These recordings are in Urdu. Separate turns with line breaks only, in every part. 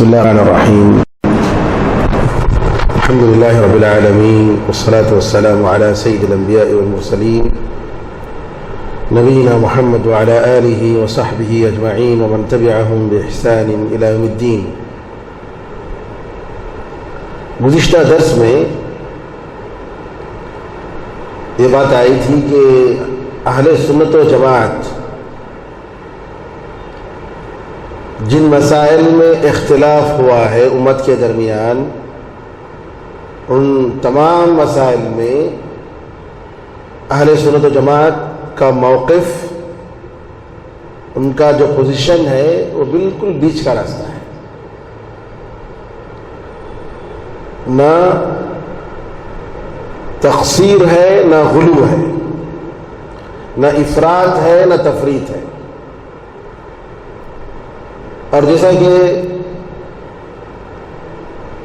بسم الله الرحمن الرحيم. الحمد لله رب العالمين، والصلاة والسلام على سيد الأنبياء والمرسلين نبينا محمد وعلى آله وصحبه أجمعين ومن تبعهم بإحسان إلى يوم الدين. گزشتہ درس میں یہ بات آئی تھی کہ اہل سنت و جماعت جن مسائل میں اختلاف ہوا ہے امت کے درمیان، ان تمام مسائل میں اہل سنت و جماعت کا موقف، ان کا جو پوزیشن ہے وہ بالکل بیچ کا راستہ ہے. نہ تقصیر ہے، نہ غلو ہے، نہ افراط ہے، نہ تفریط ہے. اور جیسا کہ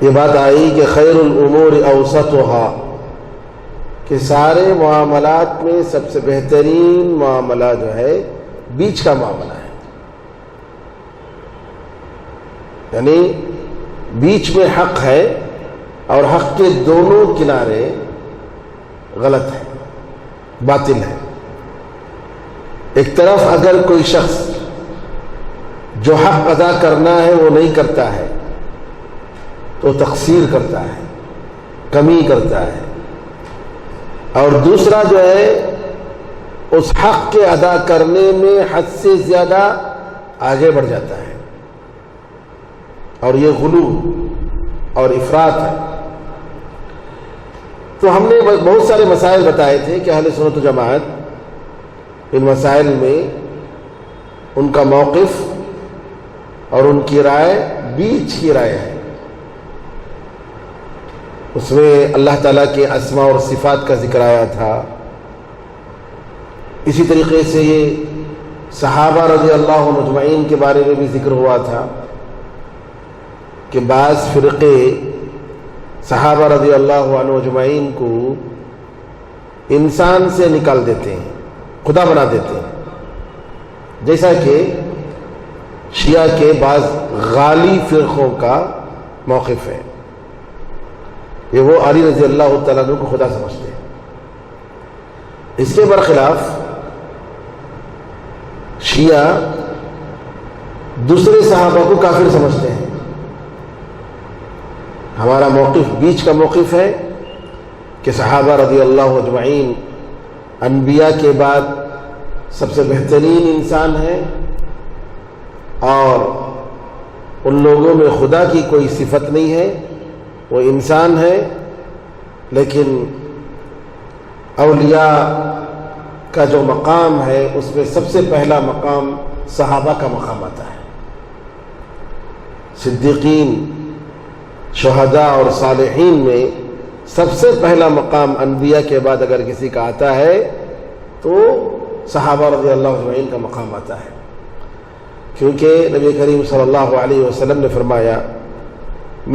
یہ بات آئی کہ خیر الامور اوسطها، کہ سارے معاملات میں سب سے بہترین معاملہ جو ہے بیچ کا معاملہ ہے، یعنی بیچ میں حق ہے اور حق کے دونوں کنارے غلط ہے، باطل ہے. ایک طرف اگر کوئی شخص جو حق ادا کرنا ہے وہ نہیں کرتا ہے تو تقصیر کرتا ہے، کمی کرتا ہے، اور دوسرا جو ہے اس حق کے ادا کرنے میں حد سے زیادہ آگے بڑھ جاتا ہے، اور یہ غلو اور افراط ہے. تو ہم نے بہت سارے مسائل بتائے تھے کہ اہل سنت و جماعت ان مسائل میں ان کا موقف اور ان کی رائے بیچ کی رائے ہے. اس میں اللہ تعالیٰ کے اسماء اور صفات کا ذکر آیا تھا. اسی طریقے سے یہ صحابہ رضی اللہ عنہ اجمعین کے بارے میں بھی ذکر ہوا تھا کہ بعض فرقے صحابہ رضی اللہ عنہ اجمعین کو انسان سے نکال دیتے ہیں، خدا بنا دیتے ہیں، جیسا کہ شیعہ کے بعض غالی فرقوں کا موقف ہے. یہ وہ علی رضی اللہ تعالیٰ عنہ کو خدا سمجھتے ہیں. اس کے برخلاف شیعہ دوسرے صحابہ کو کافر سمجھتے ہیں. ہمارا موقف بیچ کا موقف ہے کہ صحابہ رضی اللہ اجمعین انبیاء کے بعد سب سے بہترین انسان ہیں، اور ان لوگوں میں خدا کی کوئی صفت نہیں ہے، وہ انسان ہے. لیکن اولیاء کا جو مقام ہے اس میں سب سے پہلا مقام صحابہ کا مقام آتا ہے. صدیقین، شہداء اور صالحین میں سب سے پہلا مقام انبیاء کے بعد اگر کسی کا آتا ہے تو صحابہ رضی اللہ عنہ کا مقام آتا ہے، کیونکہ نبی کریم صلی اللہ علیہ وسلم نے فرمایا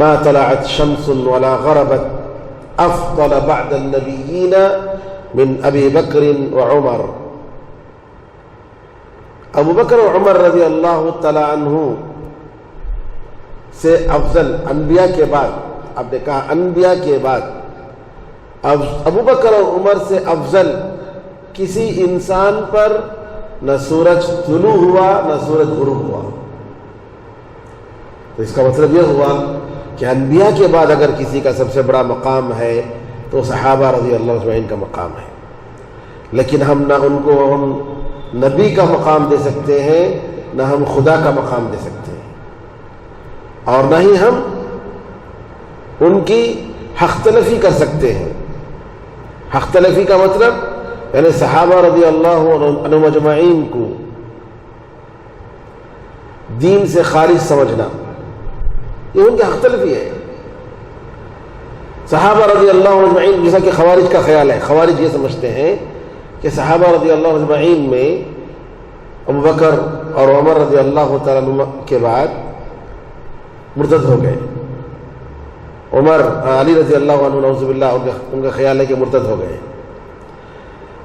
ما طلعت شمس ولا غربت افضل بعد النبیین من ابی بکر وعمر. ابو بکر و عمر رضی اللہ تعالی عنہ سے افضل انبیاء کے بعد، آپ نے کہا انبیاء کے بعد، ابو بکر اور عمر سے افضل کسی انسان پر نہ سورج طلوع ہوا نہ سورج غروب ہوا. تو اس کا مطلب یہ ہوا کہ انبیاء کے بعد اگر کسی کا سب سے بڑا مقام ہے تو صحابہ رضی اللہ عنہ کا مقام ہے. لیکن ہم نہ ان کو ہم نبی کا مقام دے سکتے ہیں، نہ ہم خدا کا مقام دے سکتے ہیں، اور نہ ہی ہم ان کی حق تلفی کر سکتے ہیں. حق تلفی کا مطلب یعنی صحابہ رضی اللہ عنہ اجمعین کو دین سے خارج سمجھنا، یہ ان کی حق تلفی ہے. صحابہ رضی اللہ عنہ اجمعین، جیسا کہ خوارج کا خیال ہے، خوارج یہ سمجھتے ہیں کہ صحابہ رضی اللہ عنہ اجمعین میں ابو بکر اور عمر رضی اللہ تعالیٰ عنہ کے بعد مرتد ہو گئے. عمر، علی رضی اللہ عنہ نعوذ باللہ ان کا خیال ہے کہ مرتد ہو گئے.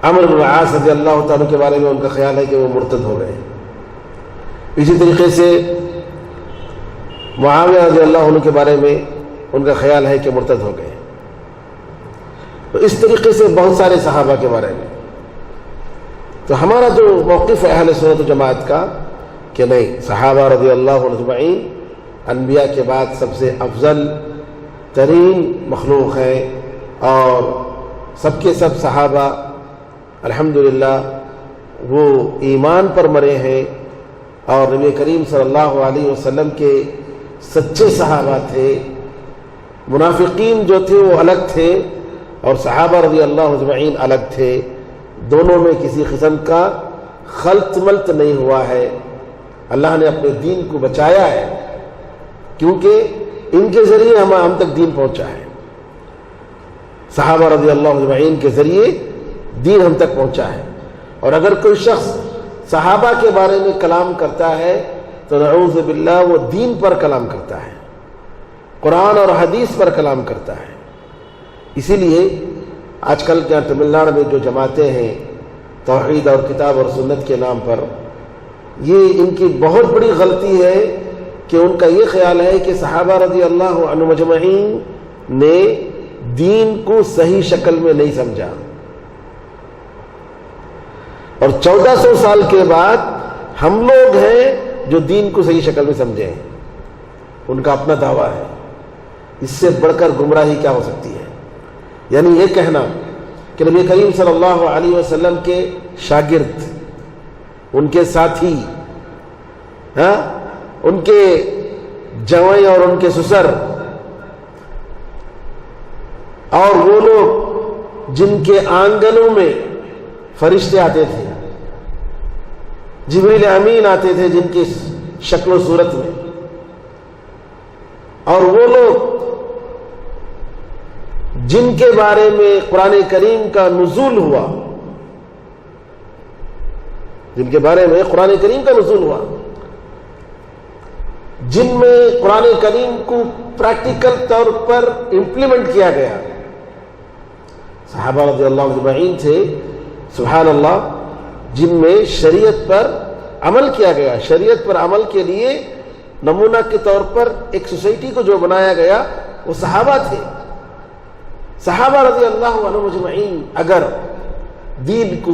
عمرو بن العاص رضی اللہ تعالیٰ کے بارے میں ان کا خیال ہے کہ وہ مرتد ہو گئے. اسی طریقے سے معاویہ رضی اللہ عنہ کے بارے میں ان کا خیال ہے کہ مرتد ہو گئے. تو اس طریقے سے بہت سارے صحابہ کے بارے میں. تو ہمارا جو موقف ہے اہل سنت و جماعت کا کہ نہیں، صحابہ رضی اللہ عنہ اجمعین انبیاء کے بعد سب سے افضل ترین مخلوق ہے، اور سب کے سب صحابہ الحمدللہ وہ ایمان پر مرے ہیں، اور نبی کریم صلی اللہ علیہ وسلم کے سچے صحابہ تھے. منافقین جو تھے وہ الگ تھے اور صحابہ رضی اللہ اجمعین الگ تھے. دونوں میں کسی قسم کا خلط ملط نہیں ہوا ہے. اللہ نے اپنے دین کو بچایا ہے کیونکہ ان کے ذریعے ہم تک دین پہنچا ہے. صحابہ رضی اللہ اجمعین کے ذریعے دین ہم تک پہنچا ہے. اور اگر کوئی شخص صحابہ کے بارے میں کلام کرتا ہے تو نعوذ باللہ وہ دین پر کلام کرتا ہے، قرآن اور حدیث پر کلام کرتا ہے. اسی لیے آج کل کیا تمل ناڈو میں جو جماعتیں ہیں توحید اور کتاب اور سنت کے نام پر، یہ ان کی بہت بڑی غلطی ہے کہ ان کا یہ خیال ہے کہ صحابہ رضی اللہ عنہم اجمعین نے دین کو صحیح شکل میں نہیں سمجھا، اور 1400 سال کے بعد ہم لوگ ہیں جو دین کو صحیح شکل میں سمجھے ہیں. ان کا اپنا دعویٰ ہے. اس سے بڑھ کر گمراہی کیا ہو سکتی ہے؟ یعنی یہ کہنا کہ نبی کریم صلی اللہ علیہ وسلم کے شاگرد، ان کے ساتھی، ان کے جوائیں اور ان کے سسر، اور وہ لوگ جن کے آنگنوں میں فرشتے آتے تھے، جبریل امین آتے تھے جن کی شکل و صورت میں، اور وہ لوگ جن کے بارے میں قرآن کریم کا نزول ہوا، جن کے بارے میں قرآن کریم کا نزول ہوا، جن میں قرآن کریم کو پریکٹیکل طور پر امپلیمنٹ کیا گیا. صحابہ رضی اللہ اجمعین تھے سبحان اللہ جن میں شریعت پر عمل کیا گیا. شریعت پر عمل کے لیے نمونہ کے طور پر ایک سوسائٹی کو جو بنایا گیا وہ صحابہ تھے. صحابہ رضی اللہ عنہم اجمعین اگر دین کو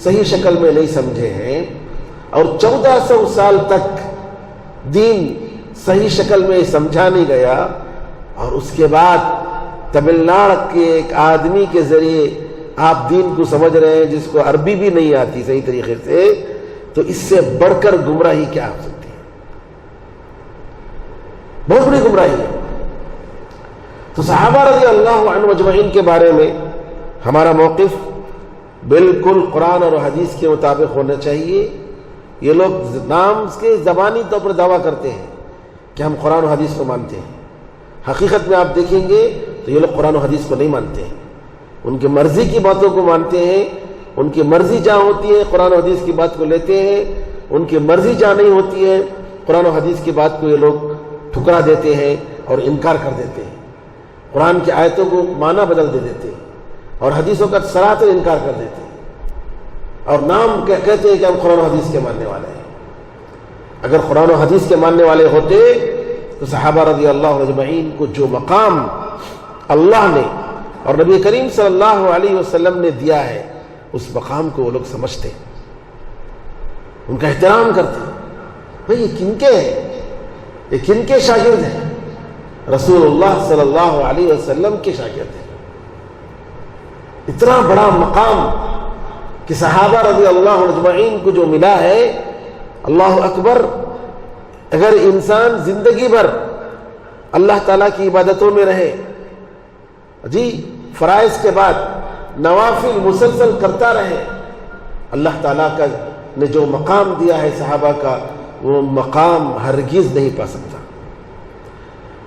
صحیح شکل میں نہیں سمجھے ہیں اور 1400 سال تک دین صحیح شکل میں سمجھا نہیں گیا، اور اس کے بعد تمل ناڈو کے ایک آدمی کے ذریعے آپ دین کو سمجھ رہے ہیں جس کو عربی بھی نہیں آتی صحیح طریقے سے، تو اس سے بڑھ کر گمراہی کیا ہو سکتی ہے؟ بہت بڑی گمراہی ہے. تو صحابہ رضی اللہ عنہم اجمعین کے بارے میں ہمارا موقف بالکل قرآن اور حدیث کے مطابق ہونا چاہیے. یہ لوگ نام کے زبانی طور پر دعویٰ کرتے ہیں کہ ہم قرآن و حدیث کو مانتے ہیں. حقیقت میں آپ دیکھیں گے تو یہ لوگ قرآن و حدیث کو نہیں مانتے ہیں. ان کی مرضی کی باتوں کو مانتے ہیں. ان کی مرضی جہاں ہوتی ہے قرآن و حدیث کی بات کو لیتے ہیں. ان کی مرضی جہاں نہیں ہوتی ہے قرآن و حدیث کی بات کو یہ لوگ ٹھکرا دیتے ہیں اور انکار کر دیتے ہیں. قرآن کی آیتوں کو معنی بدل دے دیتے ہیں اور حدیثوں کا صراحتاً انکار کر دیتے ہیں، اور نام کہتے ہیں کہ ہم قرآن و حدیث کے ماننے والے ہیں. اگر قرآن و حدیث کے ماننے والے ہوتے تو صحابہ رضی اللہ اجمعین کو جو مقام اللہ نے اور نبی کریم صلی اللہ علیہ وسلم نے دیا ہے اس مقام کو وہ لوگ سمجھتے، ان کا احترام کرتے. بھئی یہ کن کے ہیں؟ یہ کن کے شاگرد ہیں؟ رسول اللہ صلی اللہ علیہ وسلم کے شاگرد ہیں. اتنا بڑا مقام کہ صحابہ رضی اللہ اجمعین کو جو ملا ہے، اللہ اکبر. اگر انسان زندگی بھر اللہ تعالیٰ کی عبادتوں میں رہے، جی فرائض کے بعد نوافل مسلسل کرتا رہے، اللہ تعالیٰ کا نے جو مقام دیا ہے صحابہ کا وہ مقام ہرگز نہیں پا سکتا.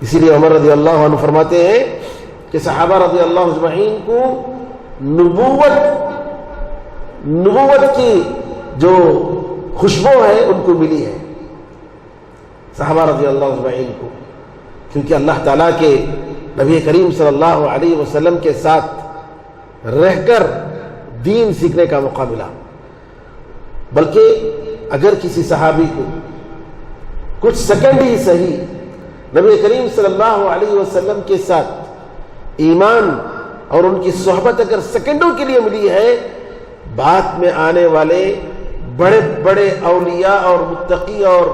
اسی لیے عمر رضی اللہ عنہ فرماتے ہیں کہ صحابہ رضی اللہ اجمعین کو نبوت کی جو خوشبو ہے ان کو ملی ہے، صحابہ رضی اللہ اجمعین کو، کیونکہ اللہ تعالیٰ کے نبی کریم صلی اللہ علیہ وسلم کے ساتھ رہ کر دین سیکھنے کا موقع ملا. بلکہ اگر کسی صحابی کو کچھ سیکنڈ ہی صحیح نبی کریم صلی اللہ علیہ وسلم کے ساتھ ایمان اور ان کی صحبت اگر سیکنڈوں کے لیے ملی ہے، بعد میں آنے والے بڑے بڑے اولیاء اور متقی اور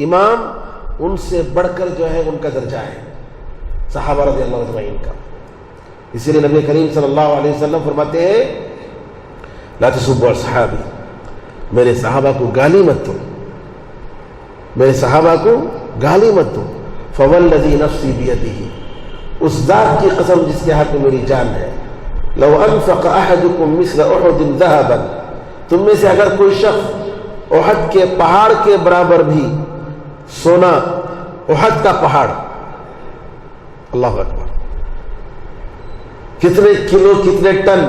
امام ان سے بڑھ کر جو ہے ان کا درجہ ہے صحابہ رضی اللہ اجمعین کا۔ اسی لیے نبی کریم صلی اللہ علیہ وسلم فرماتے ہیں لا تسبوا اصحابی، میرے صحابہ کو گالی مت دو، میرے صحابہ کو گالی مت دو، فوالذی نفسی بیدہ، اس ذات کی قسم جس کے ہاتھ میں میری جان ہے، لو انفق احدکم مثل احد ذهبا، تم میں سے اگر کوئی شخص احد کے پہاڑ کے برابر بھی سونا، احد کا پہاڑ، اللہ اکبر، کتنے کلو کتنے ٹن،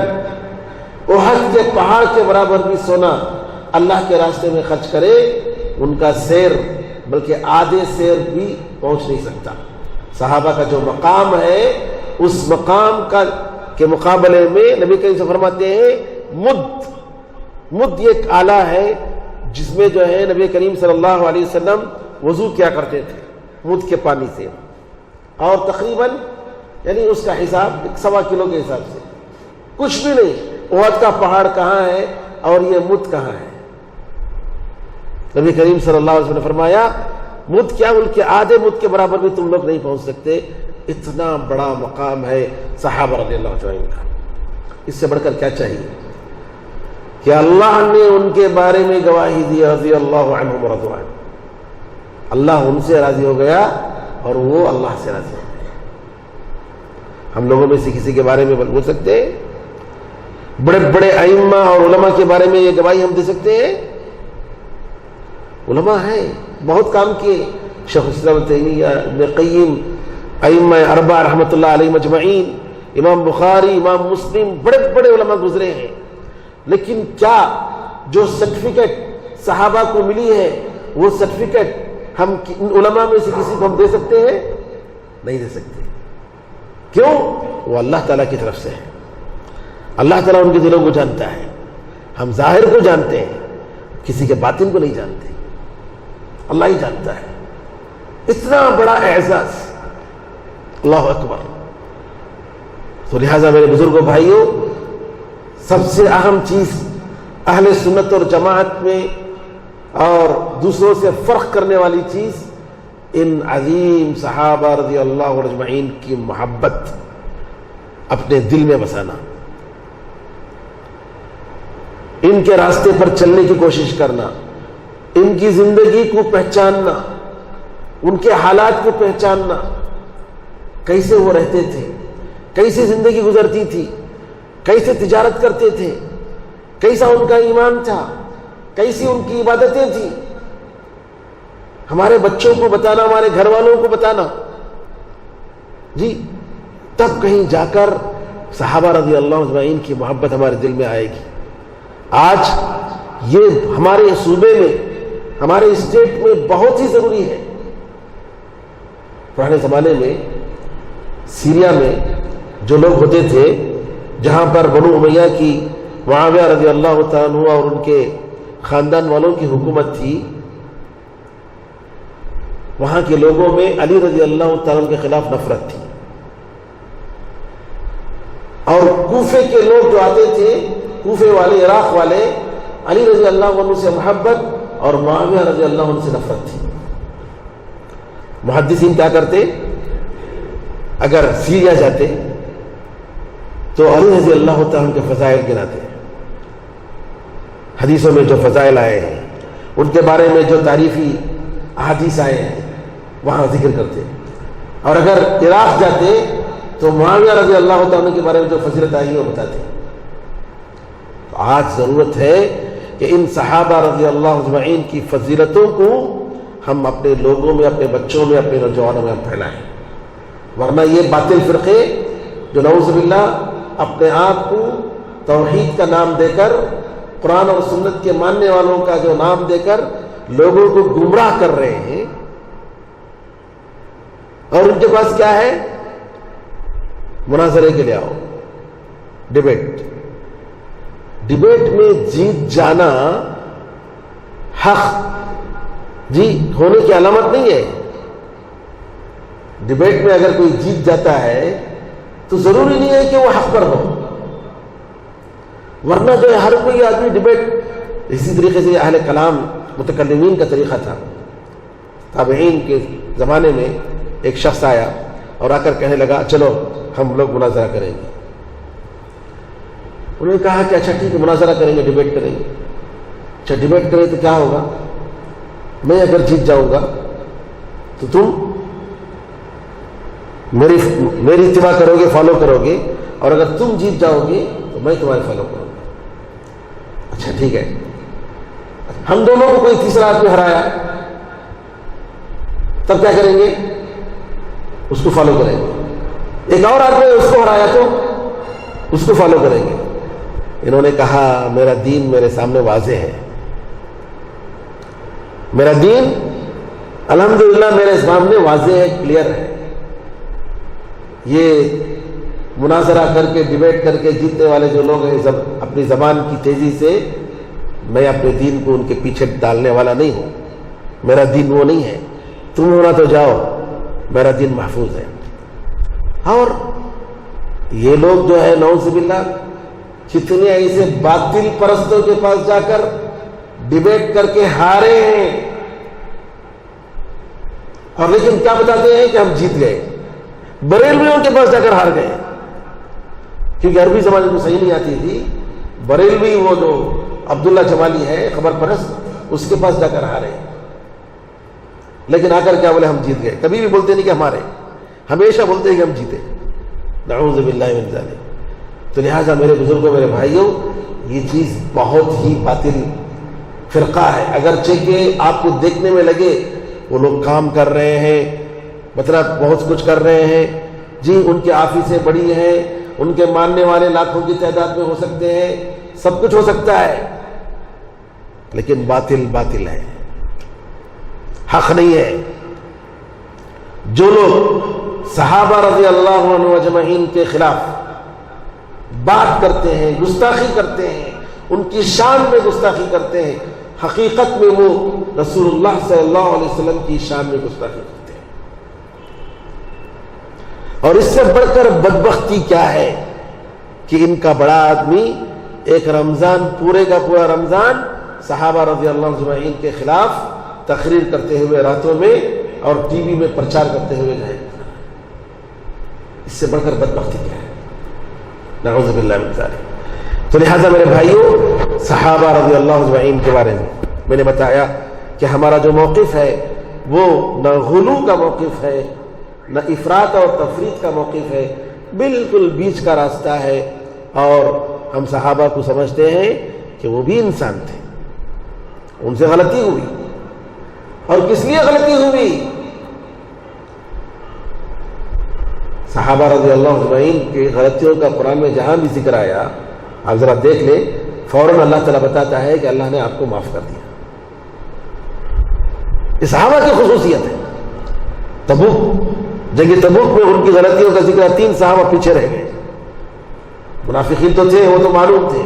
احد کے پہاڑ کے برابر بھی سونا اللہ کے راستے میں خرچ کرے، ان کا سیر بلکہ آدھے سیر بھی پہنچ نہیں سکتا۔ صحابہ کا جو مقام ہے اس مقام کے مقابلے میں نبی کریم سے فرماتے ہیں مد یہ ایک آلہ ہے جس میں جو ہے نبی کریم صلی اللہ علیہ وسلم وضو کیا کرتے تھے مد کے پانی سے، اور تقریباً یعنی اس کا حساب 1.25 کلو کے حساب سے، کچھ بھی نہیں۔ احد کا پہاڑ کہاں ہے اور یہ مد کہاں ہے؟ نبی کریم صلی اللہ علیہ وسلم نے فرمایا مد کیا، ان کے آدھے مد کے برابر بھی تم لوگ نہیں پہنچ سکتے۔ اتنا بڑا مقام ہے صحابہ رضی اللہ عنہ کا، اس سے بڑھ کر کیا چاہیے کہ اللہ نے ان کے بارے میں گواہی دی رضی اللہ عنہم ورضوا عنہ، اللہ ان سے راضی ہو گیا اور وہ اللہ سے راضی ہو گیا۔ ہم لوگوں میں سے کسی کے بارے میں بول سکتے ہیں؟ بڑے بڑے ائمہ اور علماء کے بارے میں یہ گواہی ہم دے سکتے ہیں؟ علماء ہیں، بہت کام کیے، شیخ الاسلام ابن تیمیہ، ابن قیم، ائمہ اربعہ رحمۃ اللہ علیہ مجمعین، امام بخاری، امام مسلم، بڑے بڑے علماء گزرے ہیں، لیکن کیا جو سرٹیفکیٹ صحابہ کو ملی ہے وہ سرٹیفکیٹ ہم علماء میں سے کسی کو ہم دے سکتے ہیں؟ نہیں دے سکتے۔ کیوں؟ وہ اللہ تعالیٰ کی طرف سے ہے، اللہ تعالیٰ ان کے دلوں کو جانتا ہے، ہم ظاہر کو جانتے ہیں، کسی کے باطن کو نہیں جانتے، اللہ ہی جانتا ہے۔ اتنا بڑا اعزاز، اللہ اکبر۔ تو لہٰذا میرے بزرگوں بھائیوں، سب سے اہم چیز اہل سنت اور جماعت میں اور دوسروں سے فرق کرنے والی چیز ان عظیم صحابہ رضی اللہ اجمعین کی محبت اپنے دل میں بسانا، ان کے راستے پر چلنے کی کوشش کرنا، ان کی زندگی کو پہچاننا، ان کے حالات کو پہچاننا، کیسے وہ رہتے تھے، کیسے زندگی گزرتی تھی، کیسے تجارت کرتے تھے، کیسا ان کا ایمان تھا، کیسی ان کی عبادتیں تھیں، ہمارے بچوں کو بتانا، ہمارے گھر والوں کو بتانا، جی تب کہیں جا کر صحابہ رضی اللہ اجمعین کی محبت ہمارے دل میں آئے گی۔ آج یہ ہمارے صوبے میں، ہمارے اسٹیٹ میں بہت ہی ضروری ہے۔ پرانے زمانے میں سیریا میں جو لوگ ہوتے تھے، جہاں پر بنو امیہ کی، معاویہ رضی اللہ تعالیٰ عنہ اور ان کے خاندان والوں کی حکومت تھی، وہاں کے لوگوں میں علی رضی اللہ تعالیٰ عنہ کے خلاف نفرت تھی، اور کوفے کے لوگ جو آتے تھے، کوفے والے، عراق والے، علی رضی اللہ عنہ سے محبت اور معاویہ رضی اللہ عنہ سے نفرت تھی۔ محدثین کیا کرتے؟ اگر سیریا جاتے تو علی رضی اللہ تعالیٰ کے فضائل گناتے، حدیثوں میں جو فضائل آئے ہیں، ان کے بارے میں جو تعریفی احادیث آئے ہیں وہاں ذکر کرتے، اور اگر عراق جاتے تو معاویہ رضی اللہ تعالیٰ کے بارے میں جو فضیلت آئی ہے وہ بتاتے۔ تو آج ضرورت ہے کہ ان صحابہ رضی اللہ اجمعین کی فضیلتوں کو ہم اپنے لوگوں میں، اپنے بچوں میں، اپنے نوجوانوں میں ہم پھیلائیں، ورنہ یہ باطل فرقے جو نعوذ باللہ اپنے آپ کو توحید کا نام دے کر، قرآن اور سنت کے ماننے والوں کا جو نام دے کر لوگوں کو گمراہ کر رہے ہیں، اور ان کے پاس کیا ہے؟ مناظرے کے لیے آؤ، ڈیبیٹ میں جیت جانا حق جی ہونے کی علامت نہیں ہے۔ ڈبیٹ میں اگر کوئی جیت جاتا ہے تو ضروری نہیں ہے کہ وہ حق پر ہو، ورنہ جو ہے ہر کوئی آدمی ڈبیٹ، اسی طریقے سے اہل کلام متکلمین کا طریقہ تھا. تابعین کے زمانے میں ایک شخص آیا اور آ کر کہنے لگا چلو ہم لوگ مناظرہ کریں گے. انہوں نے کہا کہ اچھا ٹھیک ہے مناظرہ کریں گے، ڈبیٹ کریں گے. اچھا ڈبیٹ کریں تو کیا ہوگا؟ میں اگر جیت جاؤں گا تو تم میری اتباع کرو گے، فالو کرو گے، اور اگر تم جیت جاؤ گے تو میں تمہارے فالو کروں گا. اچھا ٹھیک ہے. ہم دونوں کو کوئی تیسرا آدمی ہرایا تب کیا کریں گے؟ اس کو فالو کریں گے. ایک اور آدمی اس کو ہرایا تو اس کو فالو کریں گے. انہوں نے کہا میرا دین میرے سامنے واضح ہے، میرا دین الحمدللہ میرے سامنے واضح ہے، کلیئر ہے. یہ مناظرہ کر کے ڈبیٹ کر کے جیتنے والے جو لوگ ہیں اپنی زبان کی تیزی سے، میں اپنے دین کو ان کے پیچھے ڈالنے والا نہیں ہوں. میرا دین وہ نہیں ہے. تم ہونا تو جاؤ، میرا دین محفوظ ہے. اور یہ لوگ جو ہے نعوذ باللہ کتنے ایسے باطل پرستوں کے پاس جا کر ڈبیٹ کر کے ہارے ہیں، اور لیکن کیا بتاتے ہیں کہ ہم جیت گئے. بریلویوں کے پاس جا کر ہار گئے، کیونکہ عربی زبان کو صحیح نہیں آتی تھی. بریلوی وہ جو عبداللہ جمالی ہے خبر پرست، اس کے پاس جا کر ہارے، لیکن آ کر کیا بولے ہم جیت گئے. کبھی بھی بولتے نہیں کہ ہمارے، ہمیشہ بولتے ہیں کہ ہم جیتے. نعوذ باللہ من ذالک. تو لہٰذا میرے بزرگوں، میرے بھائیوں، یہ چیز بہت ہی باطل فرقہ ہے. اگرچہ کہ آپ کو دیکھنے میں لگے وہ لوگ کام کر رہے ہیں، مطلب بہت کچھ کر رہے ہیں، جی ان کی آفیسیں بڑی ہیں، ان کے ماننے والے لاکھوں کی تعداد میں ہو سکتے ہیں، سب کچھ ہو سکتا ہے، لیکن باطل باطل ہے، حق نہیں ہے. جو لوگ صحابہ رضی اللہ عنہ اجمعین کے خلاف بات کرتے ہیں، گستاخی کرتے ہیں، ان کی شان میں گستاخی کرتے ہیں، حقیقت میں وہ رسول اللہ صلی اللہ علیہ وسلم کی شان میں گستاخی کرتے ہیں. اور اس سے بڑھ کر بدبختی کیا ہے کہ ان کا بڑا آدمی ایک رمضان پورے کا پورا رمضان صحابہ رضی اللہ عنہ اجمعین کے خلاف تقریر کرتے ہوئے راتوں میں اور ٹی وی میں پرچار کرتے ہوئے گئے. اس سے بڑھ کر بدبختی کیا ہے؟ نعوذ باللہ من ذالک. تو لہٰذا میرے بھائیوں، صحابہ رضی اللہ عنہ اجمعین کے بارے میں نے بتایا کہ ہمارا جو موقف ہے وہ نہ غلو کا موقف ہے، نہ افراط اور تفریط کا موقف ہے، بالکل بیچ کا راستہ ہے. اور ہم صحابہ کو سمجھتے ہیں کہ وہ بھی انسان تھے، ان سے غلطی ہوئی. اور کس لیے غلطی ہوئی؟ صحابہ رضی اللہ عنہ اجمعین کی غلطیوں کا قرآن میں جہاں بھی ذکر آیا، آپ ذرا دیکھ لیں، فوراً اللہ تعالیٰ بتاتا ہے کہ اللہ نے آپ کو معاف کر دیا. یہ صحابہ کی خصوصیت ہے. تبوک، جنگ تبوک میں ان کی غلطیوں کا ذکر، 3 صحابہ پیچھے رہ گئے. منافقین تو تھے، وہ تو معلوم تھے.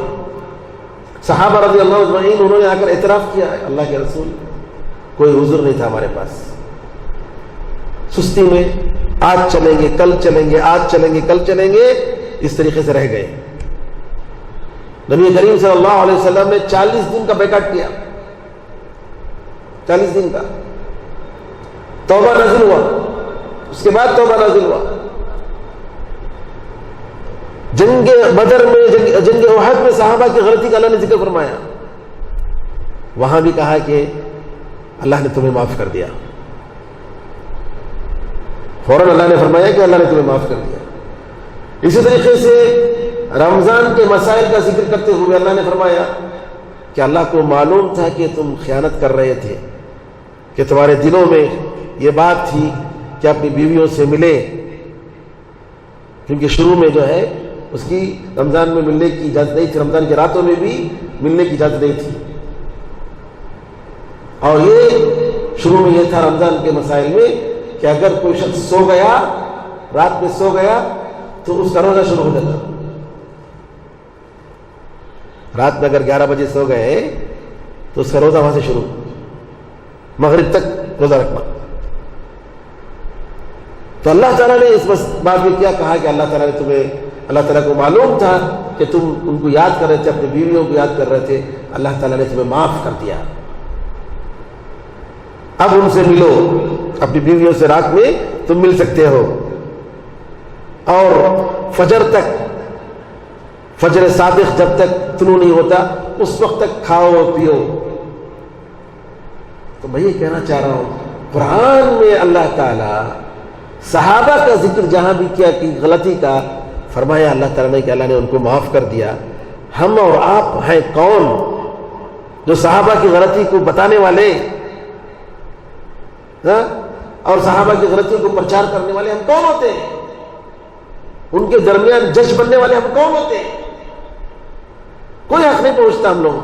صحابہ رضی اللہ عنہ اجمعین انہوں نے آ کر اعتراف کیا ہے اللہ کے رسول کوئی عذر نہیں تھا ہمارے پاس. سستی میں آج چلیں گے کل چلیں گے، آج چلیں گے کل چلیں گے، اس طریقے سے رہ گئے. نبی کریم صلی اللہ علیہ وسلم نے 40 دن کا بیکاٹ کیا، 40 دن کا. توبہ نازل ہوا، اس کے بعد توبہ نازل ہوا. جنگ بدر میں، جنگ احد میں صحابہ کی غلطی کا اللہ نے ذکر فرمایا. وہاں بھی کہا کہ اللہ نے تمہیں معاف کر دیا. فوراً اللہ نے فرمایا کہ اللہ نے تمہیں معاف کر دیا. اسی طریقے سے رمضان کے مسائل کا ذکر کرتے ہوئے اللہ نے فرمایا کہ اللہ کو معلوم تھا کہ تم خیانت کر رہے تھے، کہ تمہارے دلوں میں یہ بات تھی کہ اپنی بیویوں سے ملے، کیونکہ شروع میں جو ہے اس کی رمضان میں ملنے کی اجازت نہیں تھی، رمضان کی راتوں میں بھی ملنے کی اجازت نہیں تھی. اور یہ شروع میں یہ تھا رمضان کے مسائل میں کہ اگر کوئی شخص سو گیا، رات میں سو گیا، تو اس کا روزہ شروع ہو جاتا. رات میں اگر 11 بجے سو گئے تو اس کا روزہ وہاں سے شروع، مغرب تک روزہ رکھنا. تو اللہ تعالیٰ نے اس بات میں کیا کہا کہ اللہ تعالیٰ کو معلوم تھا کہ تم ان کو یاد کر رہے تھے، اپنی بیویوں کو یاد کر رہے تھے، اللہ تعالیٰ نے تمہیں معاف کر دیا، اب ان سے ملو، اپنی بیویوں سے رات میں تم مل سکتے ہو، اور فجر تک، فجر صادق جب تک طلوع نہیں ہوتا اس وقت تک کھاؤ اور پیو۔ تو میں یہ کہنا چاہ رہا ہوں، قرآن میں اللہ تعالیٰ صحابہ کا ذکر جہاں بھی کیا کہ غلطی کا، فرمایا اللہ تعالیٰ نے کہ اللہ نے ان کو معاف کر دیا۔ ہم اور آپ ہیں کون جو صحابہ کی غلطی کو بتانے والے، اور صحابہ کی غلطیوں کو پرچار کرنے والے ہم کون ہوتے ہیں؟ ان کے درمیان جج بننے والے ہم کون ہوتے ہیں؟ کوئی حق نہیں پہنچتا ہم لوگوں،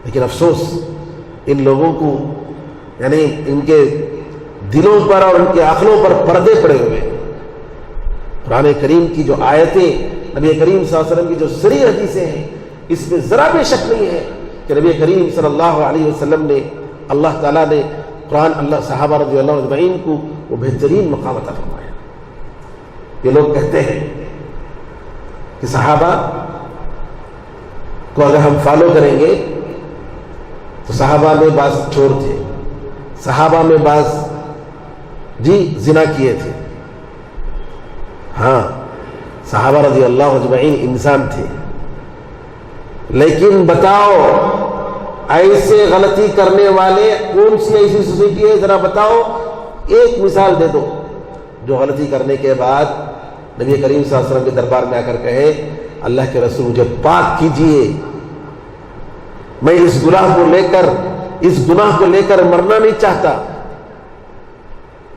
لیکن افسوس ان لوگوں کو، یعنی ان کے دلوں پر اور ان کے عقلوں پر پردے پڑے ہوئے۔ قرآن کریم کی جو آیتیں، نبی کریم صلی اللہ علیہ وسلم کی جو صریح حدیثیں ہیں، اس میں ذرا بھی شک نہیں ہے کہ نبی کریم صلی اللہ علیہ وسلم نے، اللہ تعالیٰ نے قرآن اللہ صحابہ رضی اللہ اجمعین کو وہ بہترین مقام عطا فرمایا۔ یہ لوگ کہتے ہیں کہ صحابہ کو اگر ہم فالو کریں گے تو صحابہ میں بعض چور تھے، صحابہ میں بعض زنا کیے تھے، ہاں صحابہ رضی اللہ اجمعین انسان تھے، لیکن بتاؤ ایسے غلطی کرنے والے کون سی ایسی سوسائٹی ہے؟ ذرا بتاؤ، ایک مثال دے دو جو غلطی کرنے کے بعد نبی کریم صلی اللہ علیہ وسلم کے دربار میں آ کر کہے اللہ کے رسول مجھے پاک کیجئے، میں اس گناہ کو لے کر مرنا نہیں چاہتا،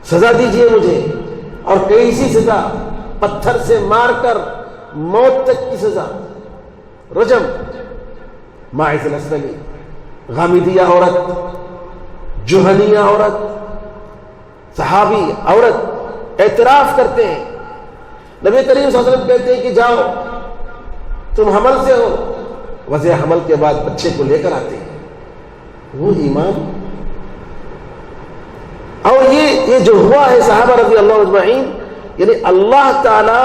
سزا دیجئے مجھے، اور کیسی سزا؟ پتھر سے مار کر موت تک کی سزا، رجم۔ ماعز الاسلمی، غامدیہ عورت، جوہنیہ عورت، صحابی عورت اعتراف کرتے ہیں، نبی کریم صلی اللہ علیہ وسلم کہتے ہیں کہ جاؤ تم حمل سے ہو، وضع حمل کے بعد بچے کو لے کر آتے ہیں۔ وہ ایمان، اور یہ جو ہوا ہے صحابہ رضی اللہ اجمعین، یعنی اللہ تعالی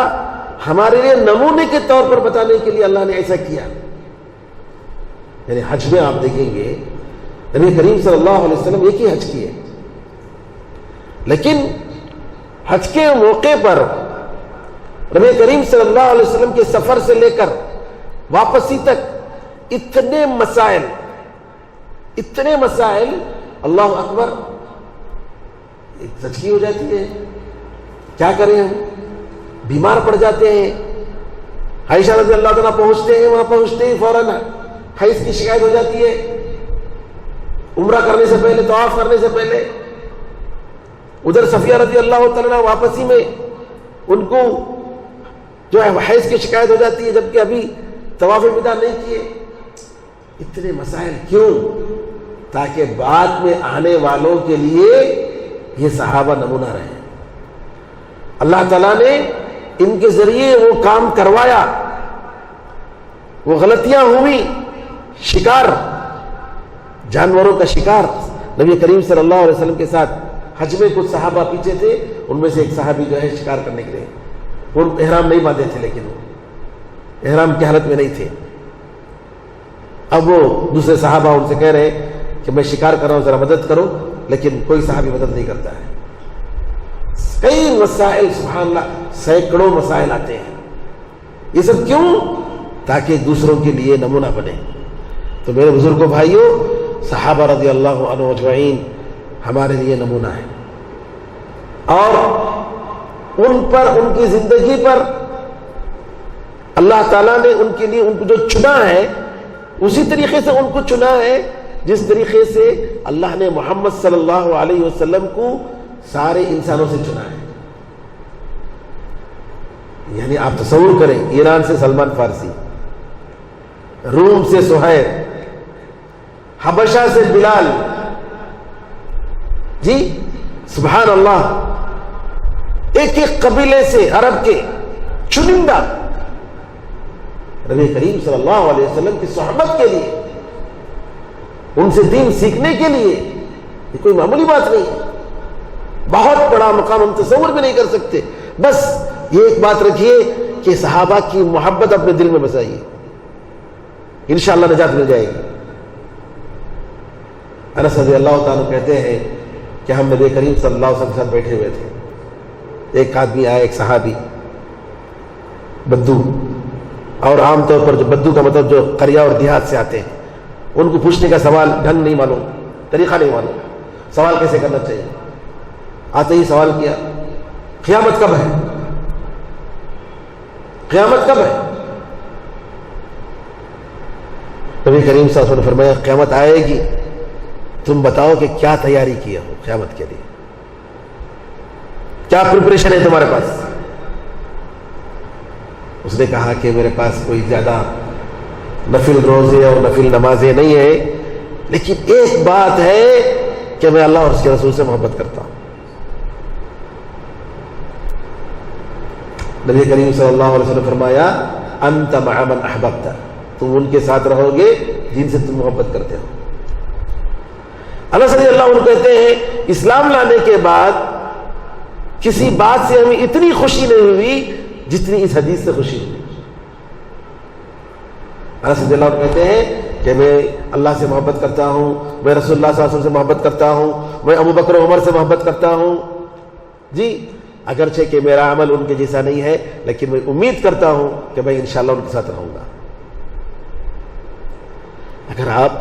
ہمارے لیے نمونے کے طور پر بتانے کے لیے اللہ نے ایسا کیا۔ یعنی حج میں آپ دیکھیں گے نبی کریم صلی اللہ علیہ وسلم ایک ہی حج کیے، لیکن حج کے موقع پر نبی کریم صلی اللہ علیہ وسلم کے سفر سے لے کر واپسی تک اتنے مسائل، اللہ اکبر، زچگی ہو جاتی ہے، کیا کریں ہم، بیمار پڑ جاتے ہیں۔ عائشہ رضی اللہ تعالیٰ پہنچتے ہیں، وہاں پہنچتے ہی فوراً حیض کی شکایت ہو جاتی ہے، عمرہ کرنے سے پہلے، طواف کرنے سے پہلے۔ ادھر صفیہ رضی اللہ تعالیٰ واپسی میں ان کو جو ہے حیض کی شکایت ہو جاتی ہے، جبکہ ابھی طواف وداع نہیں کیے۔ اتنے مسائل کیوں؟ تاکہ بعد میں آنے والوں کے لیے یہ صحابہ نمونہ رہے۔ اللہ تعالیٰ نے ان کے ذریعے وہ کام کروایا، وہ غلطیاں ہوئی، شکار، جانوروں کا شکار۔ نبی کریم صلی اللہ علیہ وسلم کے ساتھ حج میں کچھ صحابہ پیچھے تھے، ان میں سے ایک صحابی جو ہے شکار کرنے کے لیے، وہ احرام نہیں باندھے تھے، لیکن وہ احرام کی حالت میں نہیں تھے۔ اب وہ دوسرے صحابہ ان سے کہہ رہے کہ میں شکار کر رہا ہوں، ذرا مدد کرو، لیکن کوئی صحابی مدد نہیں کرتا ہے۔ کئی مسائل، سبحان اللہ، سینکڑوں مسائل آتے ہیں۔ یہ سب کیوں؟ تاکہ دوسروں کے لیے نمونہ بنے۔ تو میرے بزرگوں بھائیوں، صحابہ رضی اللہ عنہ اجمعین ہمارے لیے نمونہ ہے، اور ان پر، ان کی زندگی پر اللہ تعالیٰ نے ان کے لیے ان کو جو چنا ہے اسی طریقے سے ان کو چنا ہے جس طریقے سے اللہ نے محمد صلی اللہ علیہ وسلم کو سارے انسانوں سے چنا ہے۔ یعنی آپ تصور کریں، ایران سے سلمان فارسی، روم سے سہیل، حبشہ سے بلال، جی سبحان اللہ، ایک ایک قبیلے سے عرب کے چنندہ نبی کریم صلی اللہ علیہ وسلم کی صحبت کے لیے، ان سے دین سیکھنے کے لیے، یہ کوئی معمولی بات نہیں ہے۔ بہت بڑا مقام ہم تصور بھی نہیں کر سکتے. بس یہ ایک بات رکھیے کہ صحابہ کی محبت اپنے دل میں بسائیے, انشاءاللہ نجات مل جائے گی. انس رضی اللہ تعالیٰ کہتے ہیں کہ ہم نبی کریم صلی اللہ علیہ وسلم کے ساتھ بیٹھے ہوئے تھے. ایک آدمی آیا, ایک صحابی بدو, اور عام طور پر جو بدو کا مطلب جو قریہ اور دیہات سے آتے ہیں, ان کو پوچھنے کا سوال ڈھنگ نہیں معلوم, طریقہ نہیں معلوم, سوال کیسے کرنا چاہیے. آتے ہی سوال کیا, قیامت کب ہے, قیامت کب ہے. نبی کریم صلی اللہ علیہ وسلم نے فرمایا قیامت آئے گی, تم بتاؤ کہ کیا تیاری کیا ہو قیامت کے لیے, کیا پریپریشن ہے تمہارے پاس. اس نے کہا کہ میرے پاس کوئی زیادہ نفل روزے اور نفل نمازیں نہیں ہے, لیکن ایک بات ہے کہ میں اللہ اور اس کے رسول سے محبت کرتا ہوں. نبی کریم صلی اللہ علیہ وسلم نے فرمایا انت مع من احببت, تم ان کے ساتھ رہو گے جن سے تم محبت کرتے ہو. انس رضی اللہ عنہ کہتے ہیں اسلام لانے کے بعد کسی بات سے ہمیں اتنی خوشی نہیں ہوئی جتنی اس حدیث سے خوشی ہوئی. انس رضی اللہ عنہ کہتے ہیں کہ میں اللہ سے محبت کرتا ہوں, میں رسول اللہ صلی اللہ علیہ وسلم سے محبت کرتا ہوں, میں ابو بکر و عمر سے محبت کرتا ہوں. جی اگرچہ کہ میرا عمل ان کے جیسا نہیں ہے, لیکن میں امید کرتا ہوں کہ میں انشاءاللہ ان کے ساتھ رہوں گا. اگر آپ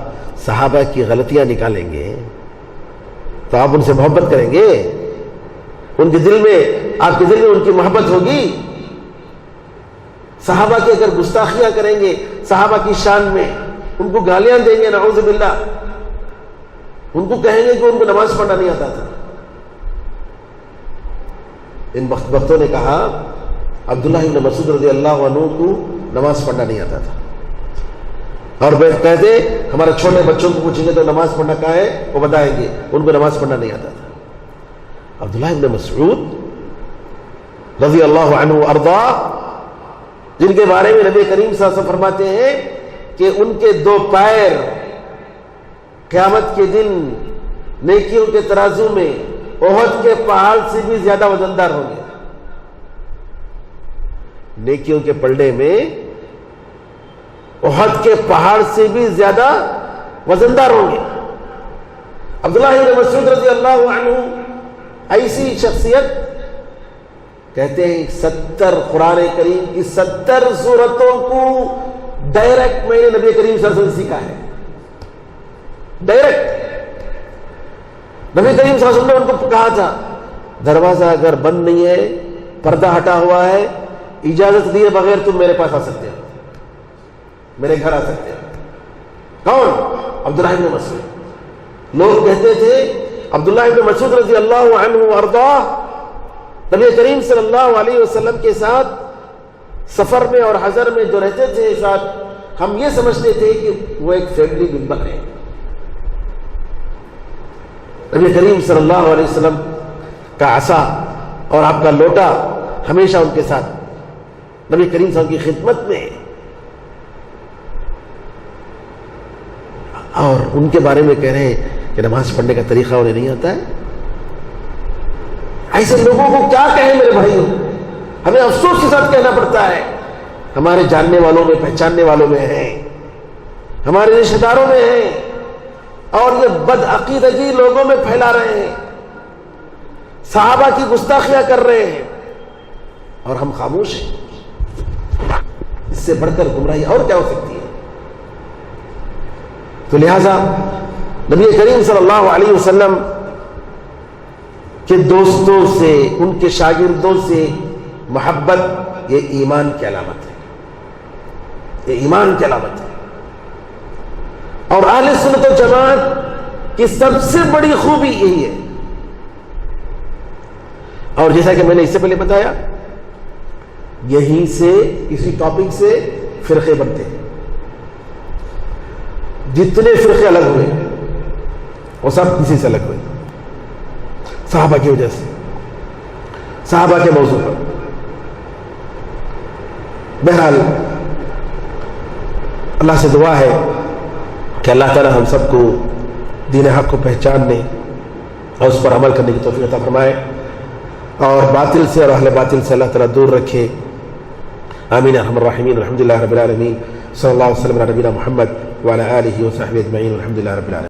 صحابہ کی غلطیاں نکالیں گے تو آپ ان سے محبت کریں گے, ان کے دل میں, آپ کے دل میں ان کی محبت ہوگی. صحابہ کی اگر گستاخیاں کریں گے صحابہ کی شان میں, ان کو گالیاں دیں گے نعوذ باللہ, ان کو کہیں گے کہ ان کو نماز پڑھنا نہیں آتا تھا. ان وقتوں نے کہا عبداللہ ابن مسعود رضی اللہ عنہ کو نماز پڑھنا نہیں آتا تھا, اور کہتے ہمارے چھوٹے بچوں کو پوچھیں گے تو نماز پڑھنا کہاں ہے وہ بتائیں گے, ان کو نماز پڑھنا نہیں آتا تھا. عبداللہ ابن مسعود رضی اللہ عنہ ارضا, جن کے بارے میں نبی کریم صلی اللہ علیہ وسلم فرماتے ہیں کہ ان کے دو پیر قیامت کے دن نیکیوں کے ترازو میں احد کے پہاڑ سے بھی زیادہ وزندار ہوں گے. نیکیوں کے پلڑے میں احد کے پہاڑ سے بھی زیادہ وزندار ہوں گے. عبداللہ بن مسعود رضی اللہ عنہ ایسی شخصیت, کہتے ہیں 70 قرآن کریم کی 70 سورتوں کو ڈائریکٹ میں نے نبی کریم صلی اللہ علیہ وسلم سیکھا ہے. ڈائریکٹ نبی کریم صلی اللہ علیہ وسلم نے ان کو کہا تھا دروازہ اگر بند نہیں ہے, پردہ ہٹا ہوا ہے, اجازت دیے بغیر تم میرے پاس آ سکتے ہو, میرے گھر آ سکتے ہو. کون؟ عبداللہ ابن مسعود. لوگ کہتے تھے عبداللہ ابن مسعود رضی اللہ عنہ وارضا نبی کریم صلی اللہ علیہ وسلم کے ساتھ سفر میں اور حضر میں جو رہتے تھے ساتھ, ہم یہ سمجھتے تھے کہ وہ ایک فیملی ممبر ہے. نبی کریم صلی اللہ علیہ وسلم کا عصا اور آپ کا لوٹا ہمیشہ ان کے ساتھ نبی کریم صلی اللہ علیہ وسلم کی خدمت میں, اور ان کے بارے میں کہہ رہے ہیں کہ نماز پڑھنے کا طریقہ انہیں نہیں آتا ہے. ایسے لوگوں کو کیا کہیں میرے بھائیوں, ہمیں افسوس کے ساتھ کہنا پڑتا ہے. ہمارے جاننے والوں میں, پہچاننے والوں میں ہیں, ہمارے رشتہ داروں میں ہیں, اور یہ بدعقیدگی لوگوں میں پھیلا رہے ہیں, صحابہ کی گستاخیاں کر رہے ہیں, اور ہم خاموش ہیں. اس سے بڑھ کر گمراہی اور کیا ہو سکتی ہے؟ تو لہذا نبی کریم صلی اللہ علیہ وسلم کے دوستوں سے, ان کے شاگردوں سے محبت یہ ایمان کی علامت ہے, یہ ایمان کی علامت ہے. اور اہل سنت و جماعت کی سب سے بڑی خوبی یہی ہے. اور جیسا کہ میں نے اس سے پہلے بتایا, یہیں سے اسی ٹاپک سے فرقے بنتے ہیں. جتنے فرقے الگ ہوئے وہ سب کسی سے الگ ہوئے, صحابہ کی وجہ سے, صحابہ کے موضوع پر. بہرحال اللہ سے دعا ہے کہ اللہ تعالی ہم سب کو دین حق کو پہچاننے اور اس پر عمل کرنے کی توفیق عطا فرمائے، اور باطل سے اور اہل باطل سے اللہ تعالیٰ دور رکھے، آمین ارحم الراحمین۔ الحمدللہ رب العالمین، صلی اللہ علیہ وسلم علی نبینا محمد وعلی آلہ وصحبہ اجمعین، الحمدللہ رب العالمین۔